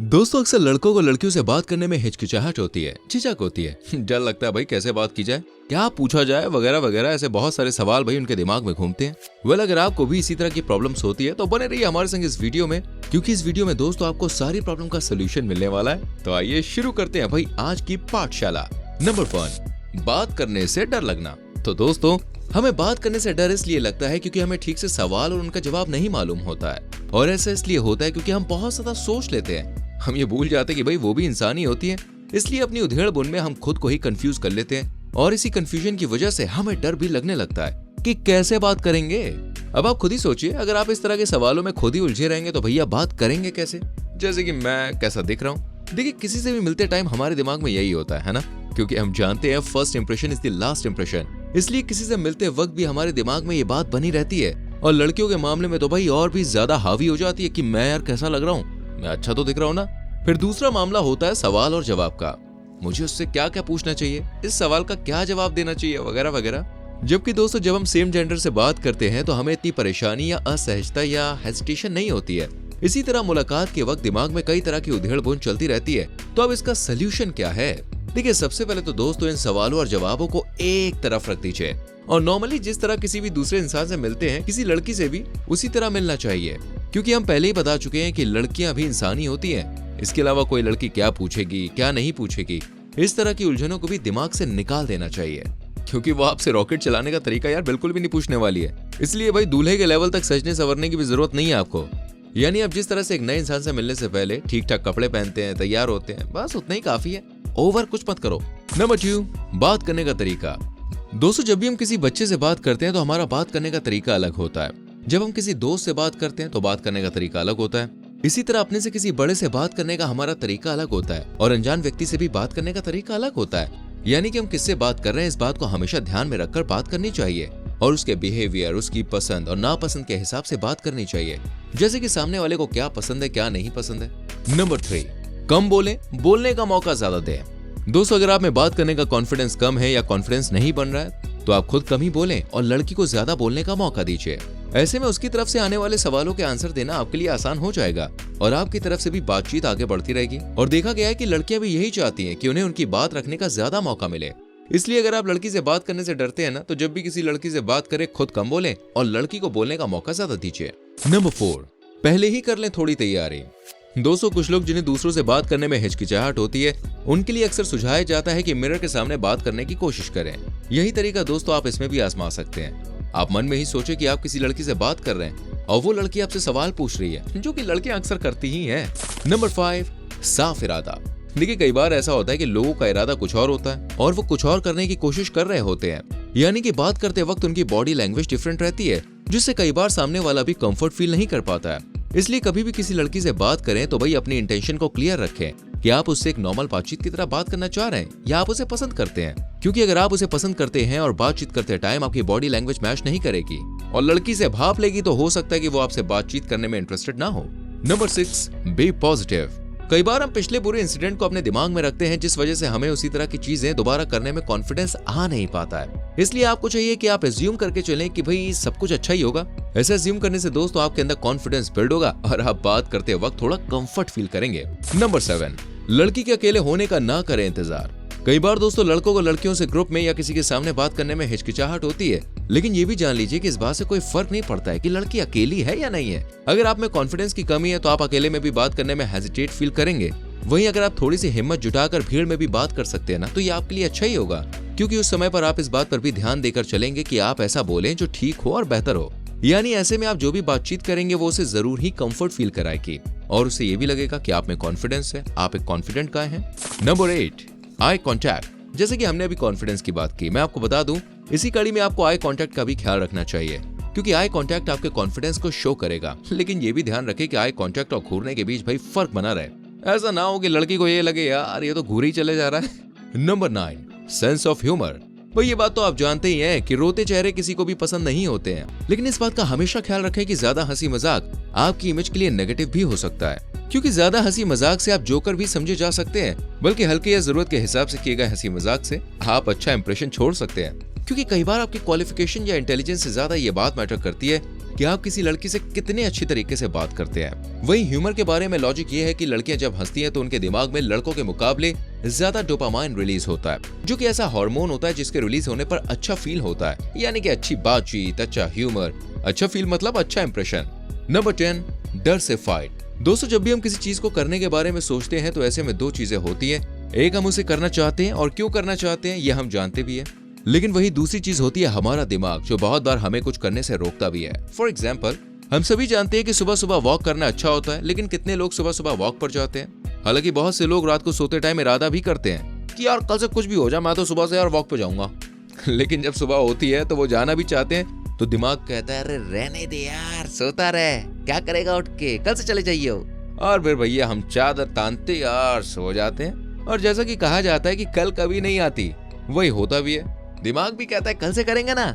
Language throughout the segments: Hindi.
दोस्तों अक्सर लड़कों को लड़कियों से बात करने में हिचकिचाहट होती है, झिझक होती है, डर लगता है भाई कैसे बात की जाए, क्या पूछा जाए, वगैरह वगैरह। ऐसे बहुत सारे सवाल भाई उनके दिमाग में घूमते हैं। वेल अगर आपको भी इसी तरह की प्रॉब्लम्स होती है तो बने रहिए हमारे संग इस वीडियो में, क्योंकि इस वीडियो में दोस्तों आपको सारी प्रॉब्लम का सोल्यूशन मिलने वाला है। तो आइए शुरू करते हैं भाई आज की पाठशाला। नंबर 1, बात करने से डर लगना। तो दोस्तों हमें बात करने से डर इसलिए लगता है क्योंकि हमें ठीक से सवाल और उनका जवाब नहीं मालूम होता है, और ऐसा इसलिए होता है क्योंकि हम बहुत ज्यादा सोच लेते हैं। हम ये भूल जाते हैं कि भाई वो भी इंसान ही होती है, इसलिए अपनी उधेड़ बुन में हम खुद को ही कंफ्यूज कर लेते हैं, और इसी कंफ्यूजन की वजह से हमें डर भी लगने लगता है कि कैसे बात करेंगे। अब आप खुद ही सोचिए, अगर आप इस तरह के सवालों में खुद ही उलझे रहेंगे तो भैया बात करेंगे कैसे। जैसे कि मैं कैसा दिख रहा हूँ। देखिए किसी से भी मिलते टाइम हमारे दिमाग में यही होता है ना, क्योंकि हम जानते हैं first impression is the last impression. इसलिए किसी से मिलते वक्त भी हमारे दिमाग में ये बात बनी रहती है, और लड़कियों के मामले में तो भाई और भी ज्यादा हावी हो जाती है कि मैं यार कैसा लग रहा हूँ, मैं अच्छा तो दिख रहा हूँ ना। फिर दूसरा मामला होता है सवाल और जवाब का। मुझे उससे क्या क्या पूछना चाहिए, इस सवाल का क्या जवाब देना चाहिए, वगैरह वगैरह। जबकि दोस्तों जब हम सेम जेंडर से बात करते हैं तो हमें इतनी परेशानी या असहजता या हेजिटेशन नहीं होती है। इसी तरह मुलाकात के वक्त दिमाग में कई तरह की उधेड़-बुन चलती रहती है। तो अब इसका सोल्यूशन क्या है? देखिए सबसे पहले तो दोस्तों इन सवालों और जवाबों को एक तरफ रख दीजिए, और नॉर्मली जिस तरह किसी भी दूसरे इंसान से मिलते हैं, किसी लड़की से भी उसी तरह मिलना चाहिए, क्योंकि हम पहले ही बता चुके हैं कि लड़कियां भी इंसान ही होती हैं। इसके अलावा कोई लड़की क्या पूछेगी क्या नहीं पूछेगी, इस तरह की उलझनों को भी दिमाग से निकाल देना चाहिए, क्योंकि वो आपसे रॉकेट चलाने का तरीका यार बिल्कुल भी नहीं पूछने वाली है। इसलिए भाई दूल्हे के लेवल तक सजने संवरने की भी जरूरत नहीं है आपको। यानी आप जिस तरह से एक नए इंसान से मिलने से पहले ठीक ठाक कपड़े पहनते हैं, तैयार होते हैं, बस उतना ही काफी है, ओवर कुछ मत करो। नंबर 2, बात करने का तरीका। दोस्तों जब भी हम किसी बच्चे से बात करते हैं तो हमारा बात करने का तरीका अलग होता है। जब हम किसी दोस्त से बात करते हैं तो बात करने का तरीका अलग होता है। इसी तरह अपने से किसी बड़े से बात करने का हमारा तरीका अलग होता है, और अनजान व्यक्ति से भी बात करने का तरीका अलग होता है। यानी कि हम किससे बात कर रहे हैं इस बात को हमेशा ध्यान में रखकर बात करनी चाहिए, और उसके बिहेवियर, उसकी पसंद और नापसंद के हिसाब से बात करनी चाहिए, जैसे कि सामने वाले को क्या पसंद है क्या नहीं पसंद है। नंबर 3, कम बोले, बोलने का मौका ज्यादा दें। दोस्तों अगर आप में बात करने का कॉन्फिडेंस कम है या कॉन्फिडेंस नहीं बन रहा है तो आप खुद कम ही बोलें और लड़की को ज्यादा बोलने का मौका दीजिए। ऐसे में उसकी तरफ से आने वाले सवालों के आंसर देना आपके लिए आसान हो जाएगा, और आपकी तरफ से भी बातचीत आगे बढ़ती रहेगी। और देखा गया है कि लड़कियां भी यही चाहती हैं कि उन्हें उनकी बात रखने का ज्यादा मौका मिले। इसलिए अगर आप लड़की से बात करने से डरते हैं ना, तो जब भी किसी लड़की से बात करें खुद कम बोलें और लड़की को बोलने का मौका ज्यादा दीजिए। नंबर 4, पहले ही कर लें थोड़ी तैयारी। दोस्तों कुछ लोग जिन्हें दूसरों से बात करने में हिचकिचाहट होती है, उनके लिए अक्सर सुझाया जाता है कि मिरर के सामने बात करने की कोशिश करें। यही तरीका दोस्तों आप इसमें भी आजमा सकते हैं। आप मन में ही सोचे कि आप किसी लड़की से बात कर रहे हैं और वो लड़की आपसे सवाल पूछ रही है, जो कि लड़कियां अक्सर करती ही हैं। नंबर 5, साफ इरादा। देखिए कई बार ऐसा होता है कि लोगों का इरादा कुछ और होता है और वो कुछ और करने की कोशिश कर रहे होते हैं। यानी कि बात करते वक्त उनकी बॉडी लैंग्वेज डिफरेंट रहती है, जिससे कई बार सामने वाला भी कंफर्ट फील नहीं कर पाता है। इसलिए कभी भी किसी लड़की से बात करें तो भाई अपनी इंटेंशन को क्लियर रखें कि आप उससे एक नॉर्मल बातचीत की तरह बात करना चाह रहे हैं या आप उसे पसंद करते हैं। क्योंकि अगर आप उसे पसंद करते हैं और बातचीत करते टाइम आपकी बॉडी लैंग्वेज मैच नहीं करेगी और लड़की से भाप लेगी, तो हो सकता है कि वो आपसे बातचीत करने में इंटरेस्टेड ना हो। Number 6, be positive. कई बार हम पिछले बुरे इंसिडेंट को अपने दिमाग में रखते हैं, जिस वजह से हमें उसी तरह की चीजें दोबारा करने में कॉन्फिडेंस आ नहीं पाता है। इसलिए आपको चाहिए कि आप एज्यूम करके चलें कि भाई सब कुछ अच्छा ही होगा। ऐसे एज्यूम करने से दोस्तों आपके अंदर कॉन्फिडेंस बिल्ड होगा और आप बात करते वक्त थोड़ा कंफर्ट फील करेंगे। नंबर 7, लड़की के अकेले होने का ना करें इंतजार। कई बार दोस्तों लड़कों को लड़कियों से ग्रुप में या किसी के सामने बात करने में हिचकिचाहट होती है, लेकिन ये भी जान लीजिए कि इस बात से कोई फर्क नहीं पड़ता है कि लड़की अकेली है या नहीं है। अगर आप में कॉन्फिडेंस की कमी है तो आप अकेले में भी बात करने में हेजिटेट फील करेंगे। वहीं अगर आप थोड़ी सी हिम्मत जुटाकर भीड़ में भी बात कर सकते हैं ना, तो ये आपके लिए अच्छा ही होगा, क्योंकि उस समय पर आप इस बात पर भी ध्यान देकर चलेंगे कि आप ऐसा बोलें जो ठीक हो और बेहतर हो। यानी ऐसे में आप जो भी बातचीत करेंगे वो उसे जरूर ही कंफर्ट फील कराएगी, और उसे ये भी लगेगा कि आप में कॉन्फिडेंस है, आप एक कॉन्फिडेंट गाय हैं। Number 8, eye contact. जैसे कि हमने अभी कॉन्फिडेंस की बात की, मैं आपको बता दूं इसी कड़ी में आपको आई कॉन्टैक्ट का भी ख्याल रखना चाहिए, क्योंकि आई कॉन्टैक्ट आपके कॉन्फिडेंस को शो करेगा। लेकिन ये भी ध्यान रखें कि आई कॉन्टैक्ट और घूरने के बीच भाई फर्क बना रहे। ऐसा ना हो कि लड़की को ये लगे यार ये तो घूर ही चले जा रहा है। Number 9, sense of humour. भाई ये बात तो आप जानते ही हैं कि रोते चेहरे किसी को भी पसंद नहीं होते हैं, लेकिन इस बात का हमेशा ख्याल रखें कि ज्यादा हंसी मजाक आपकी इमेज के लिए नेगेटिव भी हो सकता है, क्योंकि ज्यादा हंसी मजाक से आप जोकर भी समझे जा सकते हैं, बल्कि हल्के या जरूरत के हिसाब से किए गए हंसी मजाक से आप अच्छा इंप्रेशन छोड़ सकते हैं। क्योंकि कई बार आपकी क्वालिफिकेशन या इंटेलिजेंस से ज्यादा ये बात मैटर करती है कि आप किसी लड़की से कितने अच्छी तरीके से बात करते हैं। वहीं ह्यूमर के बारे में लॉजिक ये है कि लड़कियां जब हंसती हैं तो उनके दिमाग में लड़कों के मुकाबले ज्यादा डोपामाइन रिलीज होता है, जो कि ऐसा हार्मोन होता है जिसके रिलीज होने पर अच्छा फील होता है, यानी कि अच्छी बातचीत, अच्छा ह्यूमर। अच्छा फील मतलब अच्छा इंप्रेशन। नंबर 10, डर से फाइट। दोस्तों, जब भी हम किसी चीज को करने के बारे में सोचते हैं तो ऐसे में दो चीजें होती हैं। एक, हम उसे करना चाहते हैं और क्यों करना चाहते हैं ये हम जानते भी हैं, लेकिन वही दूसरी चीज होती है हमारा दिमाग, जो बहुत बार हमें कुछ करने से रोकता भी है। फॉर एग्जाम्पल, हम सभी जानते हैं कि सुबह सुबह वॉक करना अच्छा होता है, लेकिन कितने लोग सुबह सुबह वॉक पर जाते हैं। हालांकि बहुत से लोग रात को सोते टाइम इरादा भी करते हैं कि यार कल से कुछ भी हो जाए मैं तो सुबह से यार वॉक पे जाऊंगा लेकिन जब सुबह होती है तो वो जाना भी चाहते हैं तो दिमाग कहता है अरे रहने दे यार, सोता रहे, क्या करेगा उठ के, कल से चले जाइए। और फिर भैया हम चादर तानते यार सो जाते हैं। और जैसा कि कहा जाता है कि कल कभी नहीं आती, वही होता भी है। दिमाग भी कहता है कल से करेंगे ना,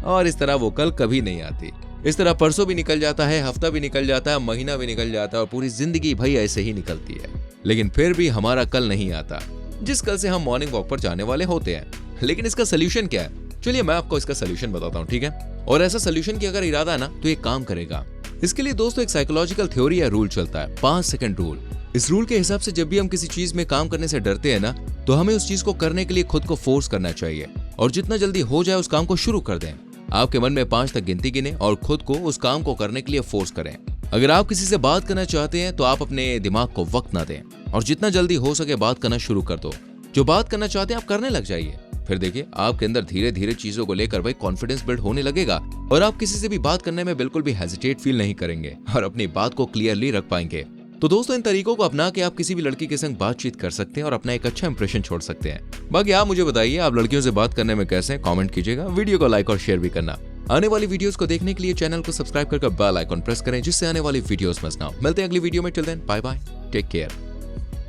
और इस तरह वो कल कभी नहीं आती। इस तरह परसों भी निकल जाता है, हफ्ता भी निकल जाता है, महीना भी निकल जाता है और पूरी जिंदगी भाई ऐसे ही निकलती है। लेकिन फिर भी हमारा कल नहीं आता, जिस कल से हम मॉर्निंग वॉक पर जाने वाले होते हैं। लेकिन इसका सोल्यूशन क्या है? चलिए मैं आपको इसका सोल्यूशन बताता हूँ, ठीक है? और ऐसा सोल्यूशन की अगर इरादा है ना तो ये काम करेगा। इसके लिए दोस्तों एक साइकोलॉजिकल थ्योरी या रूल चलता है, 5 सेकंड रूल। इस रूल के हिसाब से जब भी हम किसी चीज में काम करने से डरते हैं ना, तो हमें उस चीज को करने के लिए खुद को फोर्स करना चाहिए और जितना जल्दी हो जाए उस काम को शुरू कर दें। आपके मन में 5 तक गिनती गिने और खुद को उस काम को करने के लिए फोर्स करें। अगर आप किसी से बात करना चाहते हैं तो आप अपने दिमाग को वक्त ना दें और जितना जल्दी हो सके बात करना शुरू कर दो। जो बात करना चाहते हैं आप करने लग जाइए। फिर देखिए आपके अंदर धीरे धीरे चीजों को लेकर भाई कॉन्फिडेंस बिल्ड होने लगेगा और आप किसी से भी बात करने में बिल्कुल भी हेजिटेट फील नहीं करेंगे और अपनी बात को क्लियरली रख पाएंगे। तो दोस्तों, इन तरीकों को अपना के आप किसी भी लड़की के संग बातचीत कर सकते हैं और अपना एक अच्छा इंप्रेशन छोड़ सकते हैं। बाकी आप मुझे बताइए आप लड़कियों से बात करने में कैसे हैं, कमेंट कीजिएगा, वीडियो को लाइक और शेयर भी करना। आने वाली वीडियोस को देखने के लिए चैनल को सब्सक्राइब करके बेल आइकन प्रेस करें जिससे आने वाली वीडियोस मिस ना हो। मिलते हैं अगली वीडियो में, till then bye bye, take care.